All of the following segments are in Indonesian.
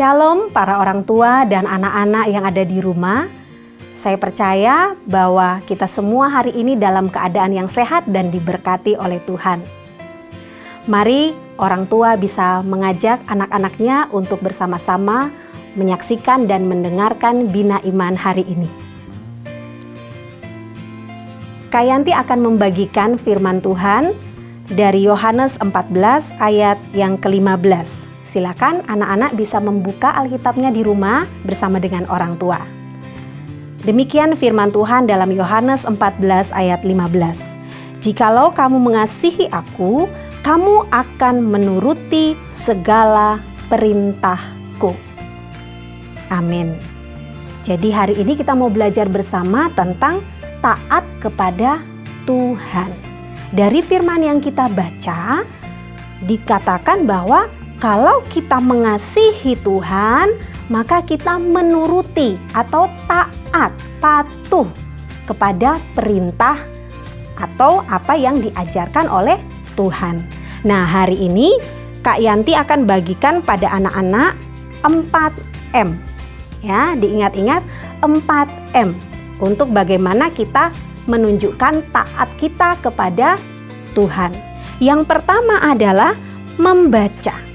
Shalom para orang tua dan anak-anak yang ada di rumah. Saya percaya bahwa kita semua hari ini dalam keadaan yang sehat dan diberkati oleh Tuhan. Mari orang tua bisa mengajak anak-anaknya untuk bersama-sama menyaksikan dan mendengarkan Bina Iman hari ini. Kak Yanti akan membagikan firman Tuhan dari Yohanes 14 ayat yang ke-15. Silakan anak-anak bisa membuka Alkitabnya di rumah bersama dengan orang tua. Demikian firman Tuhan dalam Yohanes 14 ayat 15. Jikalau kamu mengasihi aku, kamu akan menuruti segala perintahku. Amin. Jadi hari ini kita mau belajar bersama tentang taat kepada Tuhan. Dari firman yang kita baca, dikatakan bahwa kalau kita mengasihi Tuhan, maka kita menuruti atau taat, patuh kepada perintah atau apa yang diajarkan oleh Tuhan. Nah, hari ini Kak Yanti akan bagikan pada anak-anak 4M. Ya, diingat-ingat 4M untuk bagaimana kita menunjukkan taat kita kepada Tuhan. Yang pertama adalah membaca.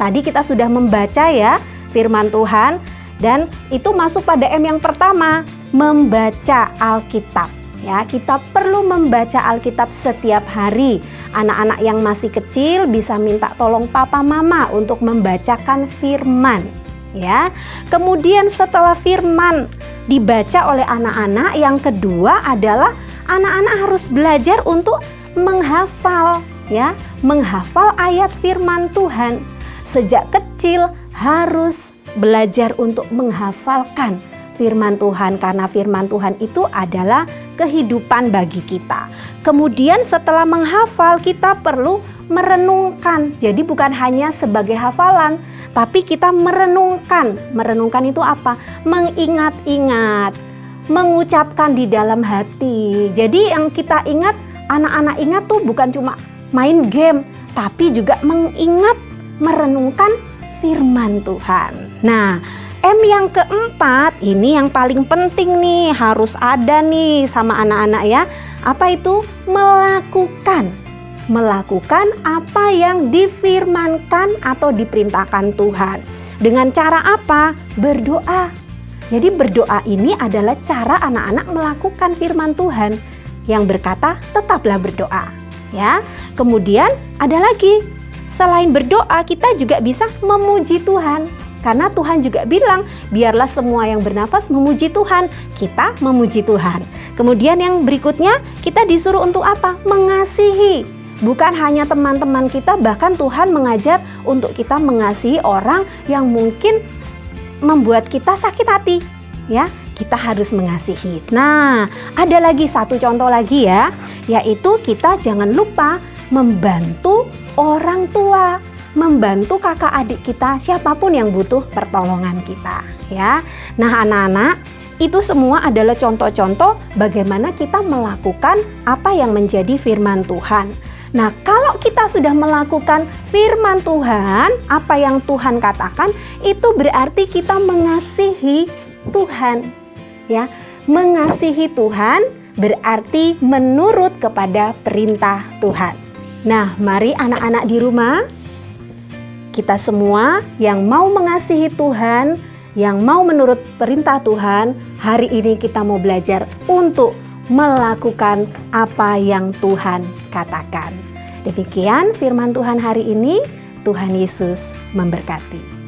Tadi kita sudah membaca ya firman Tuhan, dan itu masuk pada M yang pertama, membaca Alkitab. Ya, kita perlu membaca Alkitab setiap hari. Anak-anak yang masih kecil bisa minta tolong papa mama untuk membacakan firman. Ya. Kemudian setelah firman dibaca oleh anak-anak, yang kedua adalah anak-anak harus belajar untuk menghafal, ya, menghafal ayat firman Tuhan. Sejak kecil harus belajar untuk menghafalkan firman Tuhan, karena firman Tuhan itu adalah kehidupan bagi kita. Kemudian setelah menghafal kita perlu merenungkan. Jadi bukan hanya sebagai hafalan, tapi kita merenungkan. Merenungkan itu apa? Mengingat-ingat, mengucapkan di dalam hati. Jadi yang kita ingat, anak-anak ingat tuh bukan cuma main game, tapi juga mengingat, merenungkan firman Tuhan. Nah, M yang keempat ini yang paling penting nih, harus ada nih sama anak-anak ya. Apa itu? Melakukan. Melakukan apa yang difirmankan atau diperintahkan Tuhan. Dengan cara apa? Berdoa. Jadi berdoa ini adalah cara anak-anak melakukan firman Tuhan yang berkata tetaplah berdoa. Ya. Kemudian ada lagi. Selain berdoa, kita juga bisa memuji Tuhan. Karena Tuhan juga bilang, biarlah semua yang bernafas memuji Tuhan. Kita memuji Tuhan. Kemudian yang berikutnya, kita disuruh untuk apa? Mengasihi. Bukan hanya teman-teman kita, bahkan Tuhan mengajar untuk kita mengasihi orang yang mungkin membuat kita sakit hati. Ya, kita harus mengasihi. Nah, ada lagi satu contoh lagi ya, yaitu kita jangan lupa membantu orang tua, membantu kakak adik kita, siapapun yang butuh pertolongan kita, ya. Nah, anak-anak, itu semua adalah contoh-contoh bagaimana kita melakukan apa yang menjadi firman Tuhan. Nah, kalau kita sudah melakukan firman Tuhan, apa yang Tuhan katakan, itu berarti kita mengasihi Tuhan, ya. Mengasihi Tuhan berarti menurut kepada perintah Tuhan. Nah, mari anak-anak di rumah, kita semua yang mau mengasihi Tuhan, yang mau menurut perintah Tuhan, hari ini kita mau belajar untuk melakukan apa yang Tuhan katakan. Demikian firman Tuhan hari ini. Tuhan Yesus memberkati.